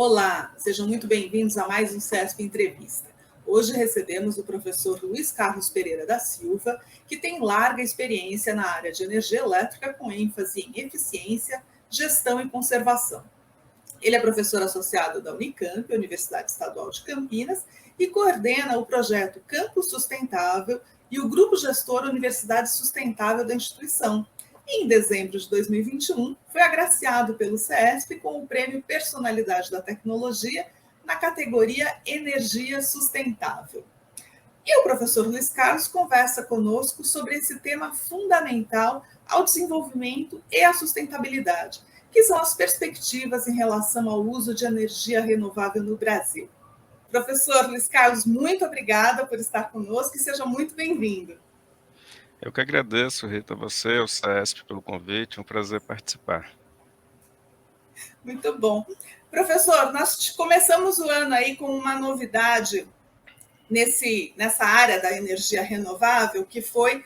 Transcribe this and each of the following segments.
Olá, sejam muito bem-vindos a mais um CESP Entrevista. Hoje recebemos o professor Luiz Carlos Pereira da Silva, que tem larga experiência na área de energia elétrica, com ênfase em eficiência, gestão e conservação. Ele é professor associado da Unicamp, Universidade Estadual de Campinas, e coordena o projeto Campo Sustentável e o Grupo Gestor Universidade Sustentável da instituição. E, em dezembro de 2021, foi agraciado pelo CESP com o Prêmio Personalidade da Tecnologia na categoria Energia Sustentável. E o professor Luiz Carlos conversa conosco sobre esse tema fundamental ao desenvolvimento e à sustentabilidade, que são as perspectivas em relação ao uso de energia renovável no Brasil. Professor Luiz Carlos, muito obrigada por estar conosco e seja muito bem-vindo. Eu que agradeço, Rita, a você e ao CESP pelo convite, é um prazer participar. Muito bom. Professor, nós começamos o ano aí com uma novidade nessa área da energia renovável, que foi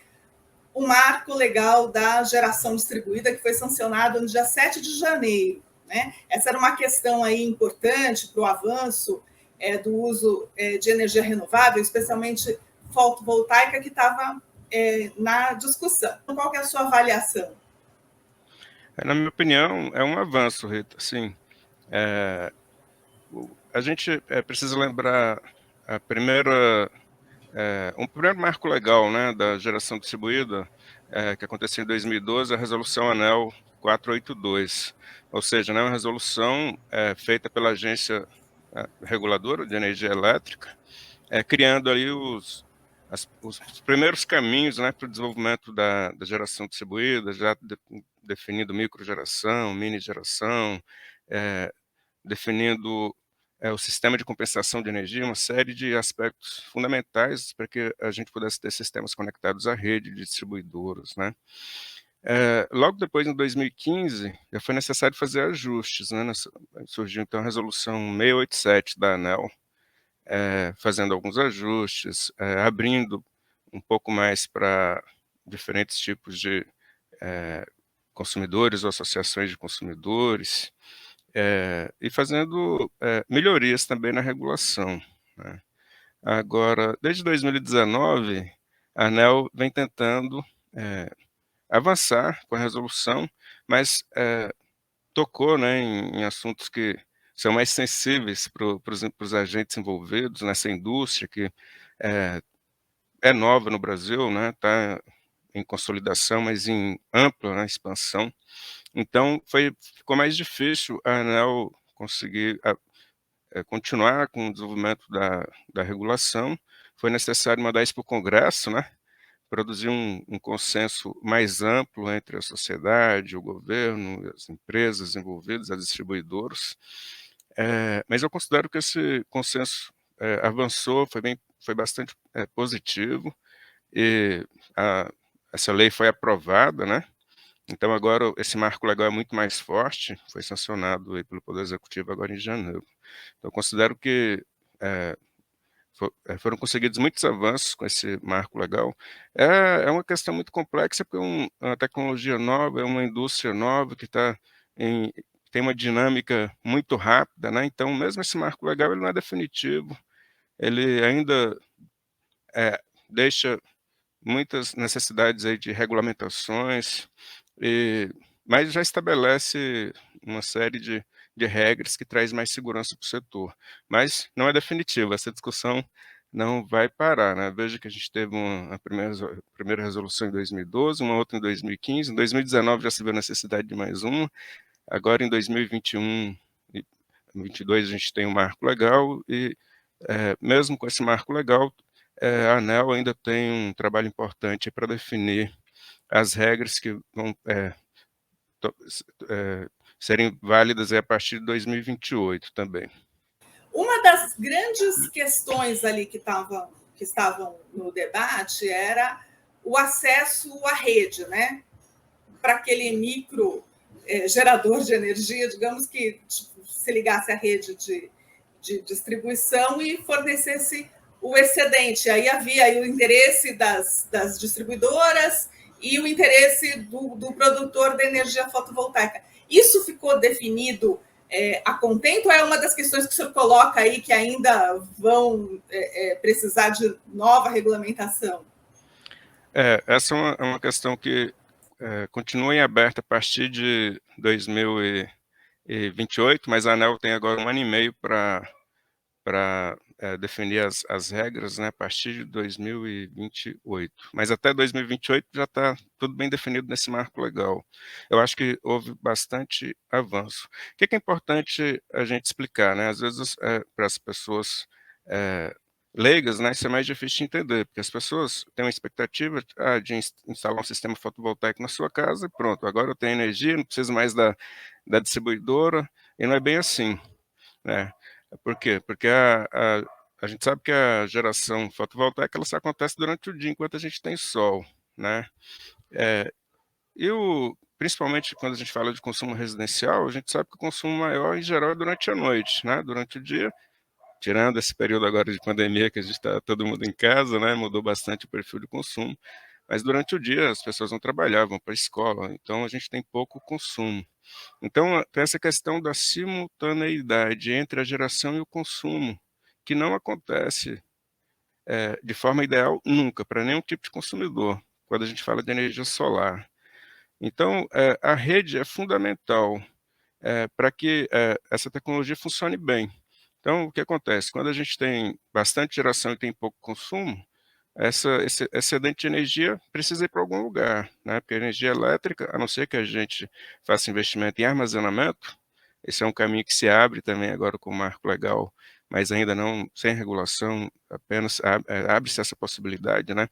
o marco legal da geração distribuída, que foi sancionado no dia 7 de janeiro. Né? Essa era uma questão aí importante para o avanço do uso de energia renovável, especialmente fotovoltaica, que estava na discussão. Qual que é a sua avaliação? Na minha opinião, é um avanço, Rita. Sim, a gente precisa lembrar um primeiro marco legal, né, da geração distribuída, que aconteceu em 2012, a Resolução ANEEL 482, ou seja, né, uma resolução feita pela Agência Reguladora de Energia Elétrica, criando ali os primeiros caminhos, né, para o desenvolvimento da geração distribuída, já definindo microgeração, mini geração, definindo o sistema de compensação de energia, uma série de aspectos fundamentais para que a gente pudesse ter sistemas conectados à rede de distribuidoras, né? Logo depois, em 2015, já foi necessário fazer ajustes, né? Surgiu então a resolução 687 da ANEEL, fazendo alguns ajustes, abrindo um pouco mais para diferentes tipos de consumidores ou associações de consumidores, e fazendo melhorias também na regulação, né? Agora, desde 2019, a ANEEL vem tentando avançar com a resolução, mas tocou, né, em assuntos que são mais sensíveis para os agentes envolvidos nessa indústria que é nova no Brasil, né, está em consolidação, mas em ampla, né, expansão. Então, ficou mais difícil a ANEEL conseguir continuar com o desenvolvimento da regulação. Foi necessário mandar isso para o Congresso, né, produzir um consenso mais amplo entre a sociedade, o governo, as empresas envolvidas, as distribuidoras. Mas eu considero que esse consenso avançou, foi bastante positivo, e essa lei foi aprovada, né? Então agora esse marco legal é muito mais forte, foi sancionado aí pelo Poder Executivo agora em janeiro. Então eu considero que foram conseguidos muitos avanços com esse marco legal. É uma questão muito complexa, porque é uma tecnologia nova, é uma indústria nova que tem uma dinâmica muito rápida, né? Então mesmo esse marco legal ele não é definitivo, ele ainda deixa muitas necessidades aí de regulamentações, mas já estabelece uma série de regras que traz mais segurança para o setor. Mas não é definitivo, essa discussão não vai parar, né? Veja que a gente teve a primeira resolução em 2012, uma outra em 2015, em 2019 já se viu a necessidade de mais uma, agora em 2021 e 2022 a gente tem um marco legal e mesmo com esse marco legal, a ANEEL ainda tem um trabalho importante para definir as regras que vão serem válidas a partir de 2028 também. Uma das grandes questões ali que estavam no debate era o acesso à rede, né? Para aquele micro gerador de energia, digamos que se ligasse à rede de distribuição e fornecesse o excedente. Aí havia aí o interesse das distribuidoras e o interesse do produtor da energia fotovoltaica. Isso ficou definido a contento, ou é uma das questões que o senhor coloca aí que ainda vão precisar de nova regulamentação? Essa é uma questão que continua em aberto a partir de 2028, mas a ANEEL tem agora 1 ano e meio para definir as regras, né, a partir de 2028. Mas até 2028 já está tudo bem definido nesse marco legal. Eu acho que houve bastante avanço. O que é importante a gente explicar, né? Às vezes, para as pessoas leigas, né, isso é mais difícil de entender, porque as pessoas têm uma expectativa de instalar um sistema fotovoltaico na sua casa e pronto, agora eu tenho energia, não preciso mais da distribuidora, e não é bem assim, né? Por quê? Porque a gente sabe que a geração fotovoltaica ela só acontece durante o dia, enquanto a gente tem sol, né? É, principalmente quando a gente fala de consumo residencial, a gente sabe que o consumo maior, em geral, é durante a noite, né? Durante o dia, tirando esse período agora de pandemia, que a gente está todo mundo em casa, né? Mudou bastante o perfil de consumo, mas durante o dia as pessoas vão trabalhar, vão para a escola, então a gente tem pouco consumo. Então, tem essa questão da simultaneidade entre a geração e o consumo, que não acontece de forma ideal nunca, para nenhum tipo de consumidor, quando a gente fala de energia solar. Então, a rede é fundamental para que essa tecnologia funcione bem. Então, o que acontece? Quando a gente tem bastante geração e tem pouco consumo, esse excedente de energia precisa ir para algum lugar, né? Porque a energia elétrica, a não ser que a gente faça investimento em armazenamento, esse é um caminho que se abre também agora com o marco legal, mas ainda não sem regulação, apenas abre-se essa possibilidade, né?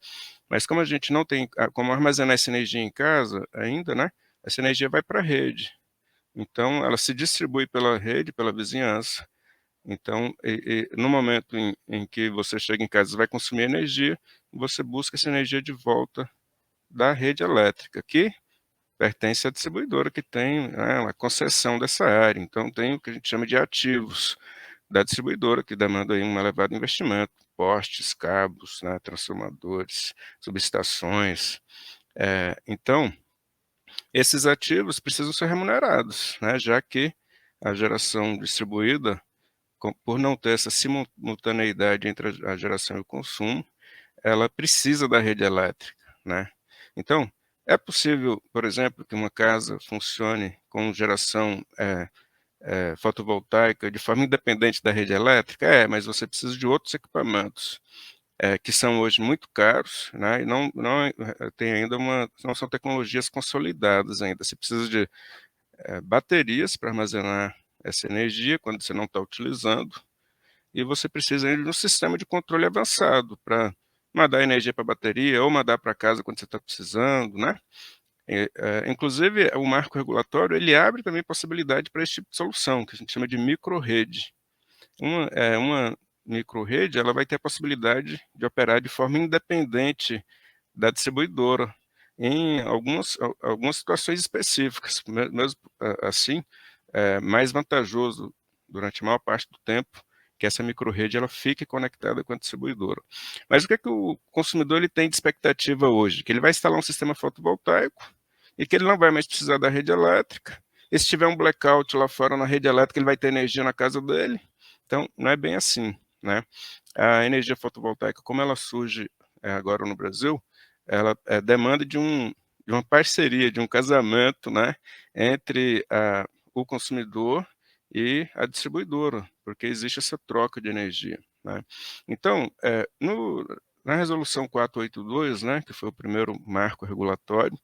Mas como a gente não tem como armazenar essa energia em casa ainda, né? Essa energia vai para a rede. Então, ela se distribui pela rede, pela vizinhança. Então, no momento em que você chega em casa e vai consumir energia, você busca essa energia de volta da rede elétrica, que pertence à distribuidora, que tem, né, uma concessão dessa área. Então, tem o que a gente chama de ativos da distribuidora, que demanda aí um elevado investimento, postes, cabos, né, transformadores, subestações. Então, esses ativos precisam ser remunerados, né, já que a geração distribuída, por não ter essa simultaneidade entre a geração e o consumo, ela precisa da rede elétrica, né? Então, é possível, por exemplo, que uma casa funcione com geração fotovoltaica de forma independente da rede elétrica? Mas você precisa de outros equipamentos, que são hoje muito caros, né? E não tem ainda não são tecnologias consolidadas ainda. Você precisa de baterias para armazenar essa energia quando você não está utilizando, e você precisa ainda de um sistema de controle avançado para mandar energia para a bateria ou mandar para casa quando você está precisando, né? Inclusive, o marco regulatório ele abre também possibilidade para esse tipo de solução, que a gente chama de microrrede. Uma microrrede ela vai ter a possibilidade de operar de forma independente da distribuidora em algumas situações específicas, mesmo assim, mais vantajoso durante a maior parte do tempo que essa microrrede ela fique conectada com a distribuidora. Mas o que é que o consumidor ele tem de expectativa hoje? Que ele vai instalar um sistema fotovoltaico e que ele não vai mais precisar da rede elétrica. E se tiver um blackout lá fora na rede elétrica, ele vai ter energia na casa dele. Então, não é bem assim, né? A energia fotovoltaica, como ela surge agora no Brasil, ela demanda de uma parceria, de um casamento, né, entre o consumidor e a distribuidora, porque existe essa troca de energia, né? Então, na resolução 482, né, que foi o primeiro marco regulatório,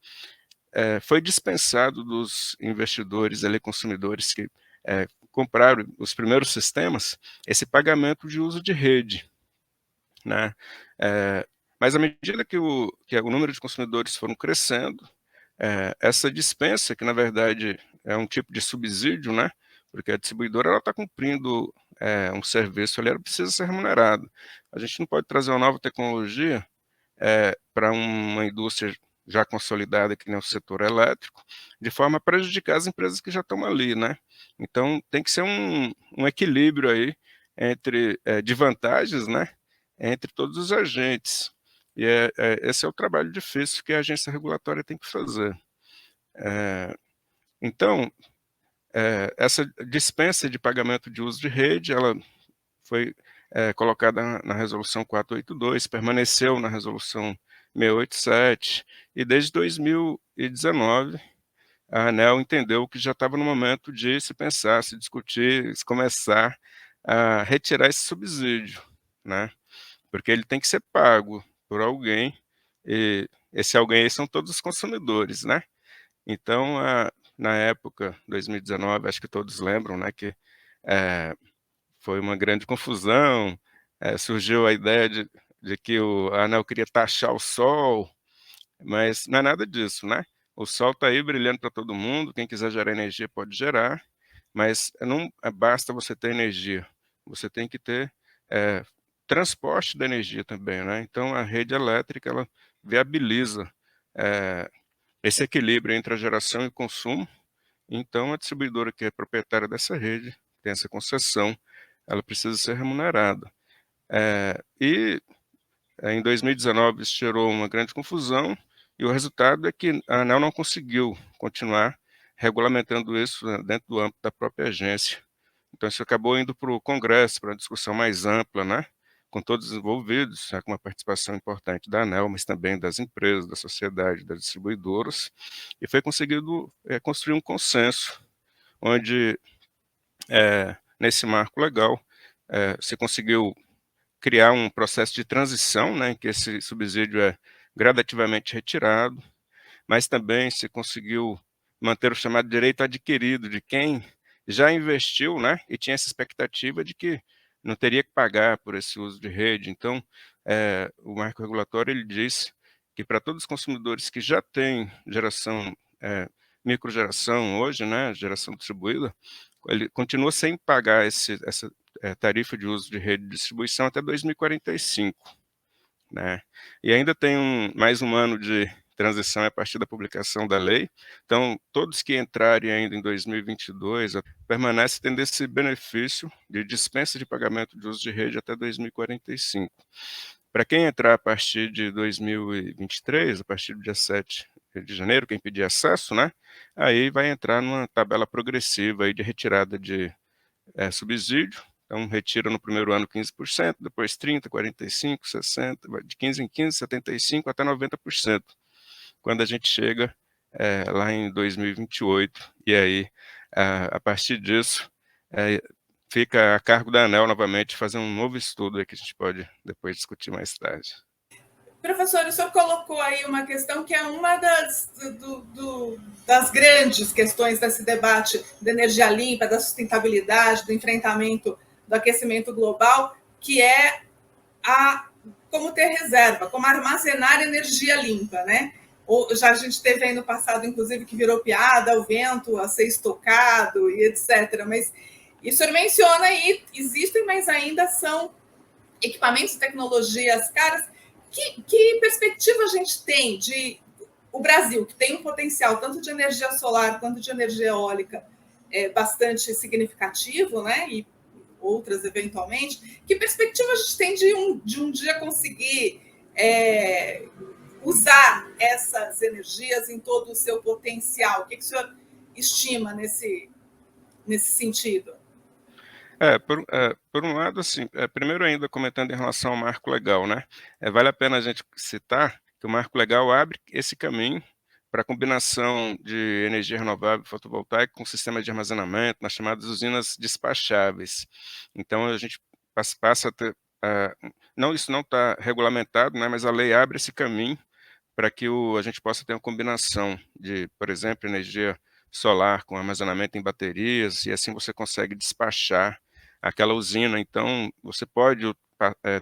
foi dispensado dos investidores, ali, consumidores que compraram os primeiros sistemas, esse pagamento de uso de rede, né? Mas à medida que o número de consumidores foram crescendo, essa dispensa, que na verdade é um tipo de subsídio, né? Porque a distribuidora ela está cumprindo um serviço ali, ela precisa ser remunerada. A gente não pode trazer uma nova tecnologia para uma indústria já consolidada, que nem o setor elétrico, de forma a prejudicar as empresas que já estão ali, né? Então, tem que ser um equilíbrio aí de vantagens, né? Entre todos os agentes. E esse é o trabalho difícil que a agência regulatória tem que fazer. Então, essa dispensa de pagamento de uso de rede, ela foi colocada na resolução 482, permaneceu na resolução 687, e desde 2019 a ANEEL entendeu que já estava no momento de se pensar, se discutir, se começar a retirar esse subsídio, né? Porque ele tem que ser pago por alguém, e esse alguém aí são todos os consumidores, né? Então, na época, 2019, acho que todos lembram, né, que eh, foi uma grande confusão, surgiu a ideia de que a ANEEL queria taxar o sol, mas não é nada disso, né? O sol está aí brilhando para todo mundo, quem quiser gerar energia pode gerar, mas não basta você ter energia, você tem que ter eh, transporte da energia também, né? Então a rede elétrica ela viabiliza eh, esse equilíbrio entre a geração e o consumo. Então a distribuidora que é proprietária dessa rede tem essa concessão, ela precisa ser remunerada. E em 2019 isso gerou uma grande confusão, e o resultado é que a ANEEL não conseguiu continuar regulamentando isso, né, dentro do âmbito da própria agência. Então isso acabou indo para o Congresso, para uma discussão mais ampla, né, com todos os envolvidos, com uma participação importante da ANEEL, mas também das empresas, da sociedade, das distribuidoras, e foi conseguido construir um consenso, onde, nesse marco legal, se conseguiu criar um processo de transição, né, em que esse subsídio é gradativamente retirado, mas também se conseguiu manter o chamado direito adquirido de quem já investiu, né, e tinha essa expectativa de que não teria que pagar por esse uso de rede. Então, o marco regulatório ele diz que para todos os consumidores que já têm geração, microgeração hoje, né, geração distribuída, ele continua sem pagar essa tarifa de uso de rede de distribuição até 2045, né? E ainda tem mais um ano de transição a partir da publicação da lei. Então, todos que entrarem ainda em 2022 permanecem tendo esse benefício de dispensa de pagamento de uso de rede até 2045. Para quem entrar a partir de 2023, a partir do dia 7 de janeiro, quem pedir acesso, né, aí vai entrar numa tabela progressiva aí de retirada de subsídio. Então, retira no primeiro ano 15%, depois 30%, 45%, 60%, de 15 em 15%, 75% até 90%, quando a gente chega lá em 2028. E aí, a partir disso, fica a cargo da ANEEL novamente fazer um novo estudo aí que a gente pode depois discutir mais tarde. Professor, o senhor colocou aí uma questão que é uma das grandes questões desse debate da energia limpa, da sustentabilidade, do enfrentamento do aquecimento global, que é como ter reserva, como armazenar energia limpa, né? Já a gente teve aí no passado, inclusive, que virou piada, o vento a ser estocado e etc. Mas o senhor menciona aí, existem, mas ainda são equipamentos e tecnologias caras. Que perspectiva a gente tem de o Brasil, que tem um potencial tanto de energia solar quanto de energia eólica bastante significativo, né? E outras eventualmente, que perspectiva a gente tem de um dia conseguir usar essas energias em todo o seu potencial? O que o senhor estima nesse sentido? Por um lado, assim, primeiro ainda comentando em relação ao marco legal, né? Vale a pena a gente citar que o marco legal abre esse caminho para a combinação de energia renovável fotovoltaica com sistemas de armazenamento nas chamadas usinas despacháveis. Então, a gente passa a ter, não, isso não está regulamentado, né, mas a lei abre esse caminho para que a gente possa ter uma combinação de, por exemplo, energia solar com armazenamento em baterias, e assim você consegue despachar aquela usina. Então, você pode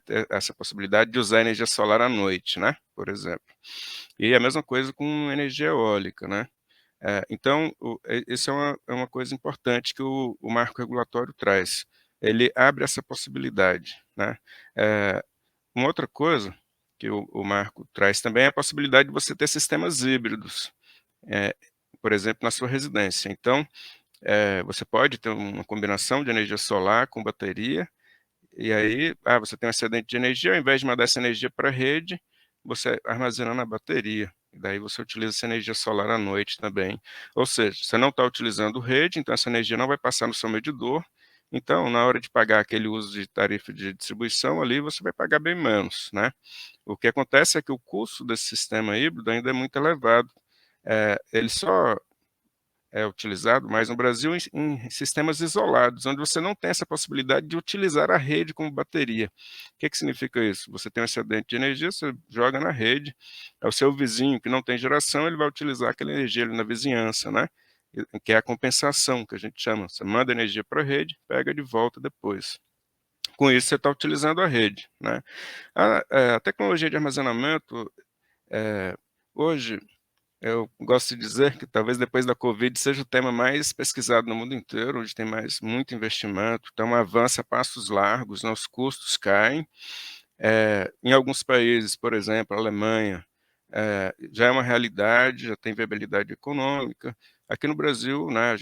ter essa possibilidade de usar energia solar à noite, né, por exemplo. E a mesma coisa com energia eólica, né. Então, isso é uma coisa importante que o marco regulatório traz. Ele abre essa possibilidade, né. Uma outra coisa que o marco traz também é a possibilidade de você ter sistemas híbridos, eh, por exemplo, na sua residência. Então, você pode ter uma combinação de energia solar com bateria, e aí, você tem um excedente de energia, ao invés de mandar essa energia para a rede, você armazena na bateria. e daí você utiliza essa energia solar à noite também. Ou seja, você não está utilizando rede, então essa energia não vai passar no seu medidor, então na hora de pagar aquele uso de tarifa de distribuição ali, você vai pagar bem menos, né. O que acontece é que o custo desse sistema híbrido ainda é muito elevado, ele só é utilizado mais no Brasil em sistemas isolados, onde você não tem essa possibilidade de utilizar a rede como bateria. O que significa isso? Você tem um excedente de energia, você joga na rede, é o seu vizinho que não tem geração, ele vai utilizar aquela energia ali na vizinhança, né? Que é a compensação, que a gente chama. Você manda energia para a rede, pega de volta depois. Com isso, você está utilizando a rede, né? A tecnologia de armazenamento, hoje, eu gosto de dizer que talvez depois da Covid seja o tema mais pesquisado no mundo inteiro, onde tem muito investimento, então avança a passos largos, né, os custos caem. Em alguns países, por exemplo, a Alemanha, já é uma realidade, já tem viabilidade econômica. Aqui no Brasil, né,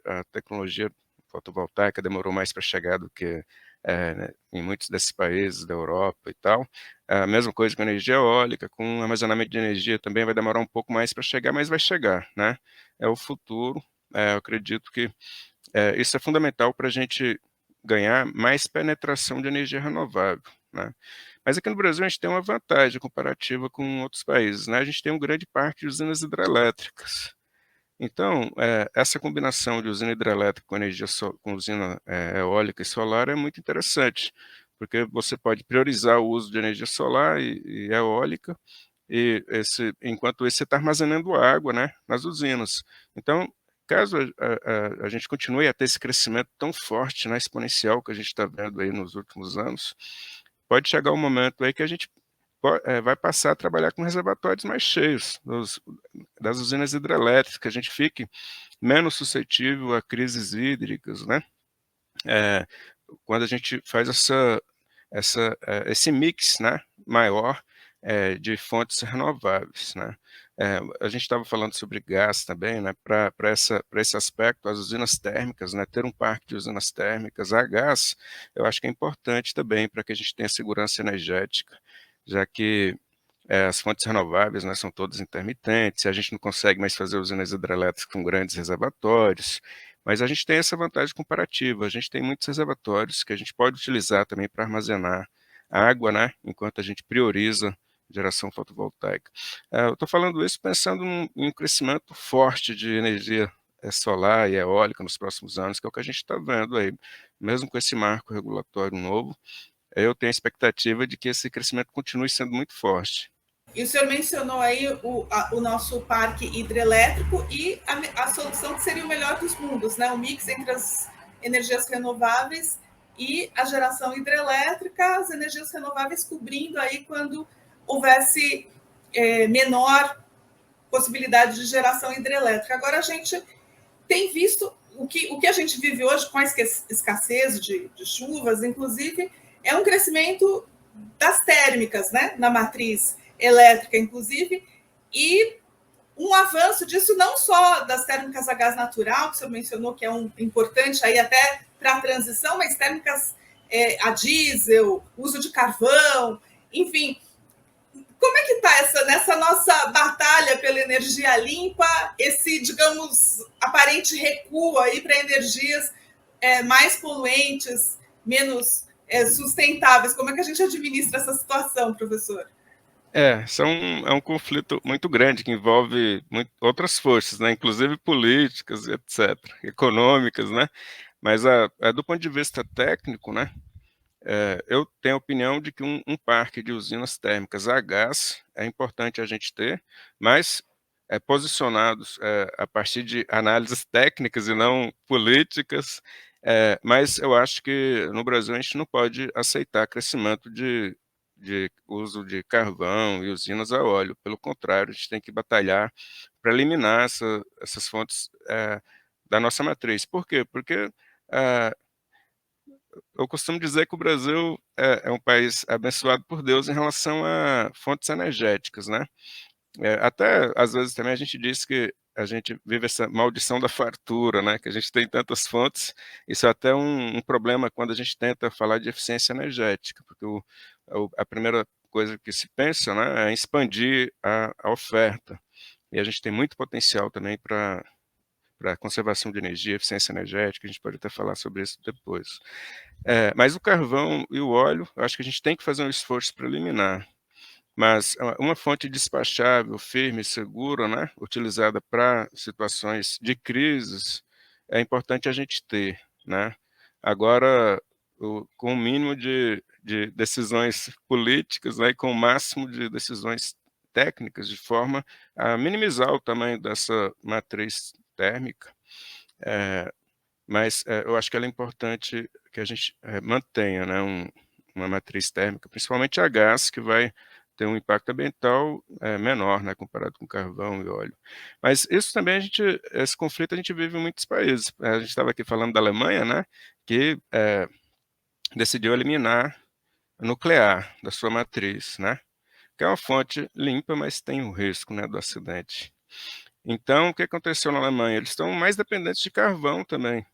a tecnologia fotovoltaica demorou mais para chegar do que né, em muitos desses países da Europa e tal. A mesma coisa com energia eólica, com armazenamento de energia também vai demorar um pouco mais para chegar, mas vai chegar, né? É o futuro. Eu acredito que isso é fundamental para a gente ganhar mais penetração de energia renovável, né? Mas aqui no Brasil a gente tem uma vantagem comparativa com outros países, né? A gente tem um grande parque de usinas hidrelétricas. Então, essa combinação de usina hidrelétrica com com usina eólica e solar é muito interessante, porque você pode priorizar o uso de energia solar e eólica, enquanto isso você está armazenando água, né, nas usinas. Então, caso a gente continue a ter esse crescimento tão forte, né, exponencial que a gente está vendo aí nos últimos anos, pode chegar um momento aí que a gente vai passar a trabalhar com reservatórios mais cheios das usinas hidrelétricas, que a gente fique menos suscetível a crises hídricas, né? Eh, Quando a gente faz esse mix, né, maior, de fontes renováveis, né. A gente estava falando sobre gás também, né, para esse aspecto, as usinas térmicas, né, ter um parque de usinas térmicas a gás, eu acho que é importante também para que a gente tenha segurança energética, já que as fontes renováveis, né, são todas intermitentes, a gente não consegue mais fazer usinas hidrelétricas com grandes reservatórios, mas a gente tem essa vantagem comparativa, a gente tem muitos reservatórios que a gente pode utilizar também para armazenar água, né, enquanto a gente prioriza geração fotovoltaica. Eu estou falando isso pensando em um crescimento forte de energia solar e eólica nos próximos anos, que é o que a gente está vendo aí. Mesmo com esse marco regulatório novo, eu tenho a expectativa de que esse crescimento continue sendo muito forte. E o senhor mencionou aí o nosso parque hidrelétrico e a solução que seria o melhor dos mundos, né? O mix entre as energias renováveis e a geração hidrelétrica, as energias renováveis cobrindo aí quando houvesse menor possibilidade de geração hidrelétrica. Agora a gente tem visto o que a gente vive hoje com a escassez de chuvas, inclusive, é um crescimento das térmicas, né, na matriz elétrica, inclusive, e um avanço disso não só das térmicas a gás natural, que o senhor mencionou que é importante aí até para a transição, mas térmicas a diesel, uso de carvão, enfim. Como é que está nessa nossa batalha pela energia limpa, esse, digamos, aparente recuo aí para energias mais poluentes, menos sustentáveis? Como é que a gente administra essa situação, professor? É um conflito muito grande que envolve outras forças, né, inclusive políticas, etc., econômicas, né, mas do ponto de vista técnico, né, eu tenho a opinião de que um parque de usinas térmicas a gás é importante a gente ter, mas posicionados a partir de análises técnicas e não políticas, mas eu acho que no Brasil a gente não pode aceitar crescimento de uso de carvão e usinas a óleo, pelo contrário, a gente tem que batalhar para eliminar essas fontes da nossa matriz. Por quê? Porque eh, eu costumo dizer que o Brasil é um país abençoado por Deus em relação a fontes energéticas, né. Até às vezes também a gente diz que a gente vive essa maldição da fartura, né, que a gente tem tantas fontes, isso é até um problema quando a gente tenta falar de eficiência energética, porque a primeira coisa que se pensa, né, é expandir a oferta. E a gente tem muito potencial também para conservação de energia, eficiência energética, a gente pode até falar sobre isso depois. Mas o carvão e o óleo, eu acho que a gente tem que fazer um esforço preliminar. Mas uma fonte despachável, firme, segura, né, utilizada para situações de crises, é importante a gente ter, né. Agora, com o mínimo de decisões políticas, né, e com o máximo de decisões técnicas, de forma a minimizar o tamanho dessa matriz térmica, eh, mas, eu acho que ela é importante que a gente, mantenha, né, uma matriz térmica, principalmente a gás, que vai ter um impacto ambiental, menor, né, comparado com carvão e óleo. Mas isso também esse conflito a gente vive em muitos países. A gente estava aqui falando da Alemanha, né, que, decidiu eliminar o nuclear da sua matriz, né, que é uma fonte limpa, mas tem o risco, né, do acidente. Então, o que aconteceu na Alemanha? Eles estão mais dependentes de carvão também.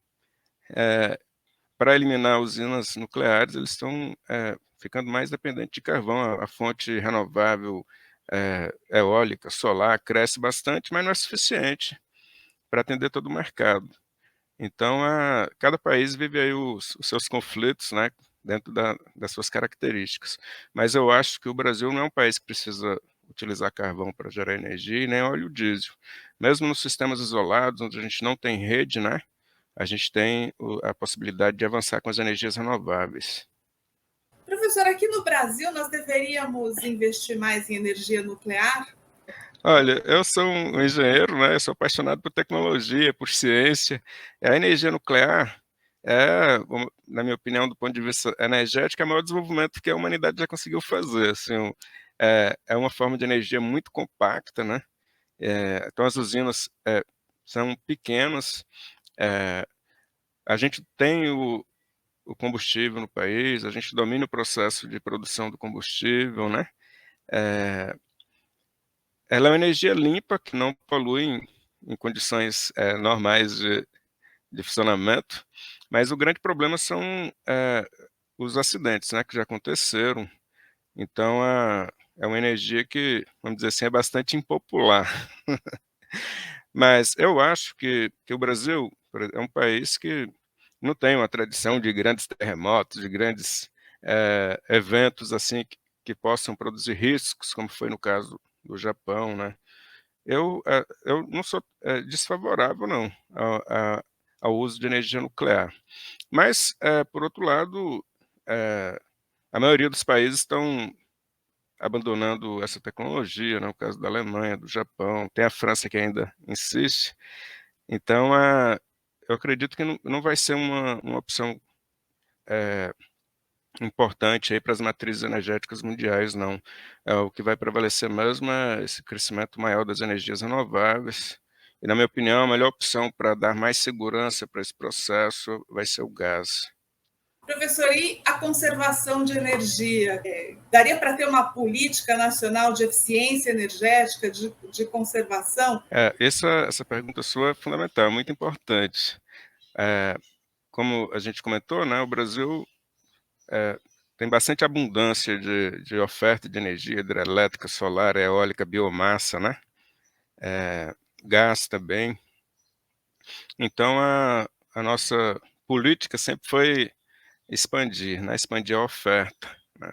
Eh Para eliminar usinas nucleares, eles estão, ficando mais dependentes de carvão. A fonte renovável, eólica, solar, cresce bastante, mas não é suficiente para atender todo o mercado. Então, cada país vive aí os seus conflitos, né, dentro das suas características. Mas eu acho que o Brasil não é um país que precisa utilizar carvão para gerar energia e nem óleo diesel. Mesmo nos sistemas isolados, onde a gente não tem rede, né, a gente tem a possibilidade de avançar com as energias renováveis. Professor, aqui no Brasil nós deveríamos investir mais em energia nuclear? Olha, eu sou um engenheiro, né, eu sou apaixonado por tecnologia, por ciência. A energia nuclear na minha opinião, do ponto de vista energético, é o maior desenvolvimento que a humanidade já conseguiu fazer, assim, é uma forma de energia muito compacta, né, então as usinas, são pequenas, eh, a gente tem o combustível no país, a gente domina o processo de produção do combustível, né. Eh, Ela é uma energia limpa que não polui em condições, normais de funcionamento, mas o grande problema são, os acidentes, né, que já aconteceram. Então é uma energia que, vamos dizer assim, é bastante impopular. Mas eu acho que o Brasil é um país que não tem uma tradição de grandes terremotos, de grandes, eventos, assim, que possam produzir riscos, como foi no caso do Japão, né. Eu não sou, desfavorável não ao uso de energia nuclear, mas, por outro lado, eh, a maioria dos países estão abandonando essa tecnologia, né, no caso da Alemanha, do Japão, tem a França que ainda insiste. Então, eu acredito que não vai ser uma opção, eh, importante aí para as matrizes energéticas mundiais não. O que vai prevalecer mesmo é esse crescimento maior das energias renováveis, e na minha opinião a melhor opção para dar mais segurança para esse processo vai ser o gás. Professor, e a conservação de energia? Daria para ter uma política nacional de eficiência energética, de conservação? Essa pergunta sua é fundamental, é muito importante. Eh, Como a gente comentou, né, o Brasil, eh, tem bastante abundância de oferta de energia hidrelétrica, solar, eólica, biomassa, né, gás também. Então a nossa política sempre foi expandir, né, expandir a oferta, né.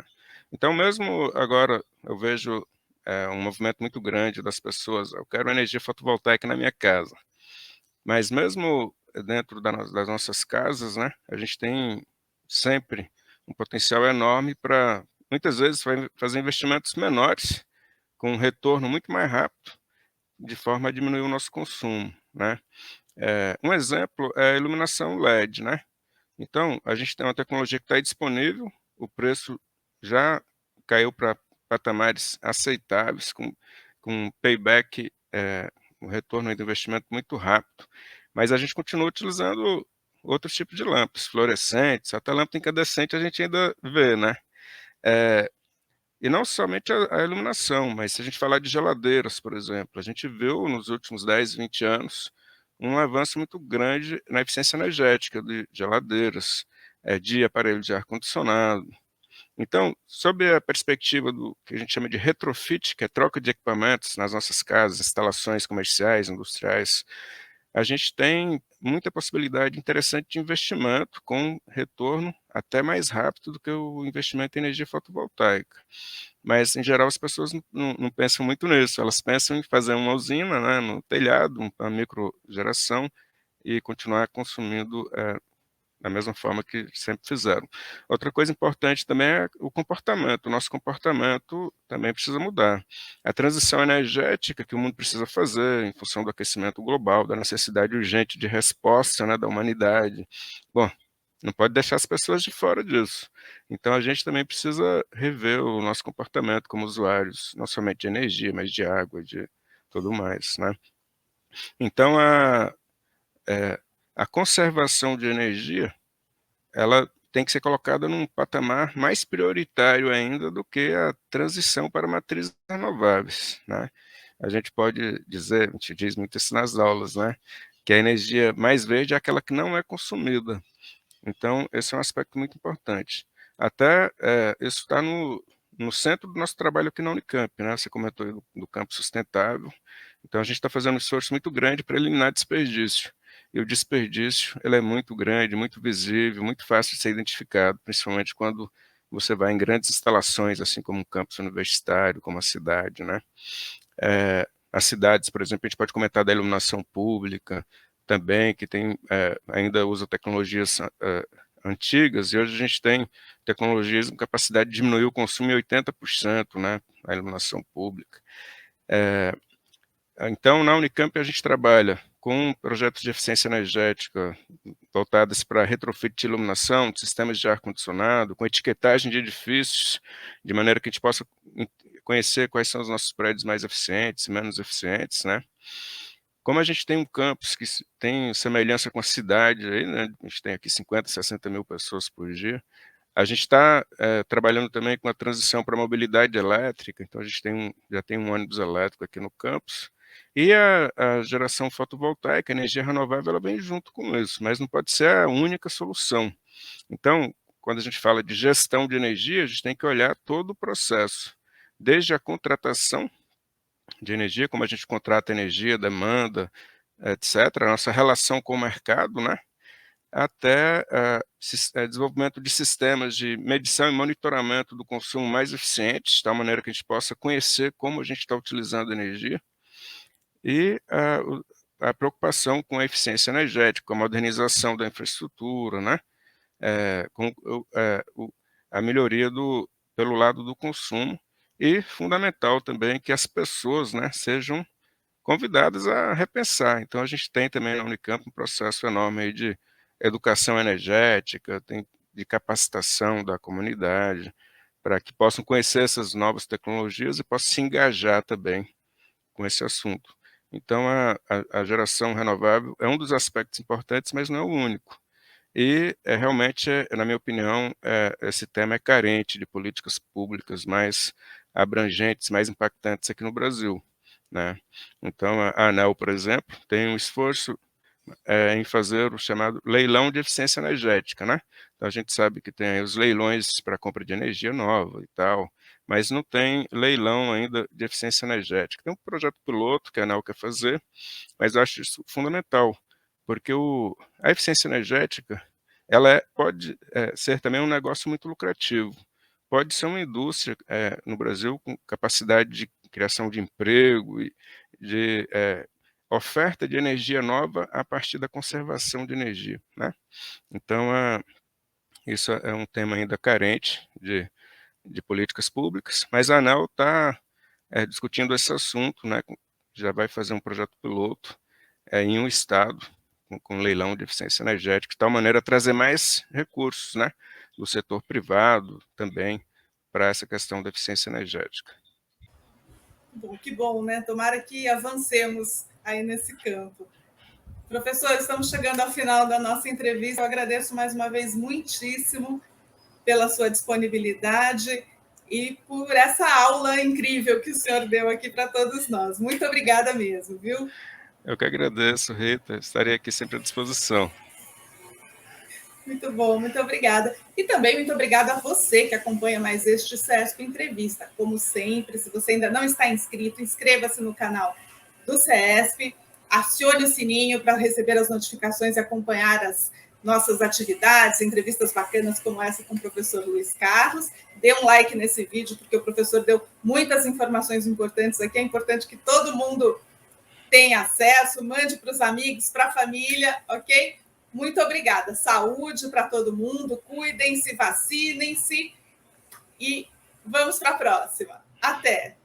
Então mesmo agora eu vejo, um movimento muito grande das pessoas: "Eu quero energia fotovoltaica na minha casa", mas mesmo dentro das nossas casas, né, a gente tem sempre um potencial enorme para, muitas vezes, fazer investimentos menores, com um retorno muito mais rápido, de forma a diminuir o nosso consumo, né. Um exemplo é a iluminação LED, né. Então, a gente tem uma tecnologia que está aí disponível, o preço já caiu para patamares aceitáveis, com payback, um retorno do investimento muito rápido, mas a gente continua utilizando outros tipos de lâmpadas, fluorescentes, até lâmpada incandescente a gente ainda vê, né. Eh, e não somente a iluminação, mas se a gente falar de geladeiras, por exemplo, a gente viu nos últimos 10, 20 anos um avanço muito grande na eficiência energética de geladeiras, de aparelho de ar-condicionado. Então, sob a perspectiva do que a gente chama de retrofit, que é troca de equipamentos nas nossas casas, instalações comerciais, industriais, a gente tem muita possibilidade interessante de investimento com retorno até mais rápido do que o investimento em energia fotovoltaica. Mas, em geral, as pessoas não pensam muito nisso, elas pensam em fazer uma usina, né, no telhado, uma microgeração, e continuar consumindo da mesma forma que sempre fizeram. Outra coisa importante também é o comportamento. O nosso comportamento também precisa mudar. A transição energética que o mundo precisa fazer em função do aquecimento global, da necessidade urgente de resposta, né, da humanidade. Bom, não pode deixar as pessoas de fora disso. Então a gente também precisa rever o nosso comportamento como usuários, não somente de energia, mas de água, de tudo mais, né? Então a conservação de energia, ela tem que ser colocada num patamar mais prioritário ainda do que a transição para matrizes renováveis, né? A gente pode dizer, a gente diz muito isso nas aulas, né, que a energia mais verde é aquela que não é consumida. Então, esse é um aspecto muito importante. Até isso está no centro do nosso trabalho aqui na Unicamp, né? Você comentou aí do campo sustentável. Então, a gente está fazendo um esforço muito grande para eliminar desperdício. E o desperdício, ele é muito grande, muito visível, muito fácil de ser identificado, principalmente quando você vai em grandes instalações, assim como um campus universitário, como a cidade, né? As cidades, por exemplo, a gente pode comentar da iluminação pública também, que tem, ainda usa tecnologias antigas, e hoje a gente tem tecnologias com capacidade de diminuir o consumo em 80%, né, a iluminação pública. Então, na Unicamp, a gente trabalha com projetos de eficiência energética voltados para retrofit de iluminação, de sistemas de ar-condicionado, com etiquetagem de edifícios, de maneira que a gente possa conhecer quais são os nossos prédios mais eficientes, menos eficientes, né? Como a gente tem um campus que tem semelhança com a cidade, aí, né? A gente tem aqui 50, 60 mil pessoas por dia, a gente está trabalhando também com a transição para a mobilidade elétrica, então a gente já tem um ônibus elétrico aqui no campus, e a geração fotovoltaica, a energia renovável, ela vem junto com isso, mas não pode ser a única solução. Então, quando a gente fala de gestão de energia, a gente tem que olhar todo o processo, desde a contratação de energia, como a gente contrata energia, demanda, etc., a nossa relação com o mercado, né? Até desenvolvimento de sistemas de medição e monitoramento do consumo mais eficientes, de tal maneira que a gente possa conhecer como a gente está utilizando a energia, e a preocupação com a eficiência energética, com a modernização da infraestrutura, né? Com a melhoria pelo lado do consumo, e fundamental também que as pessoas, né, sejam convidadas a repensar. Então, a gente tem também na Unicamp um processo enorme aí de educação energética, de capacitação da comunidade, para que possam conhecer essas novas tecnologias e possam se engajar também com esse assunto. Então, a geração renovável é um dos aspectos importantes, mas não é o único. E realmente, na minha opinião, esse tema é carente de políticas públicas mais abrangentes, mais impactantes aqui no Brasil, né? Então, a ANEEL, por exemplo, tem um esforço em fazer o chamado leilão de eficiência energética, né? Então, a gente sabe que tem aí os leilões para compra de energia nova e tal, mas não tem leilão ainda de eficiência energética. Tem um projeto piloto que a ANEEL quer fazer, mas eu acho isso fundamental, porque a eficiência energética, ela pode ser também um negócio muito lucrativo. Pode ser uma indústria no Brasil com capacidade de criação de emprego e de oferta de energia nova a partir da conservação de energia, né? Então, isso é um tema ainda carente de políticas públicas, mas a ANEEL está discutindo esse assunto, né? Já vai fazer um projeto piloto em um estado com leilão de eficiência energética, de tal maneira a trazer mais recursos, né, do setor privado também para essa questão da eficiência energética. Bom, que bom, né? Tomara que avancemos aí nesse campo. Professor, estamos chegando ao final da nossa entrevista. Eu agradeço mais uma vez muitíssimo pela sua disponibilidade e por essa aula incrível que o senhor deu aqui para todos nós. Muito obrigada mesmo, viu? Eu que agradeço, Rita. Estarei aqui sempre à disposição. Muito bom, muito obrigada. E também muito obrigada a você que acompanha mais este CESP Entrevista. Como sempre, se você ainda não está inscrito, inscreva-se no canal do CESP, acione o sininho para receber as notificações e acompanhar as nossas atividades, entrevistas bacanas como essa com o professor Luiz Carlos. Dê um like nesse vídeo, porque o professor deu muitas informações importantes aqui. É importante que todo mundo tenha acesso, mande para os amigos, para a família, ok? Muito obrigada. Saúde para todo mundo, cuidem-se, vacinem-se e vamos para a próxima. Até!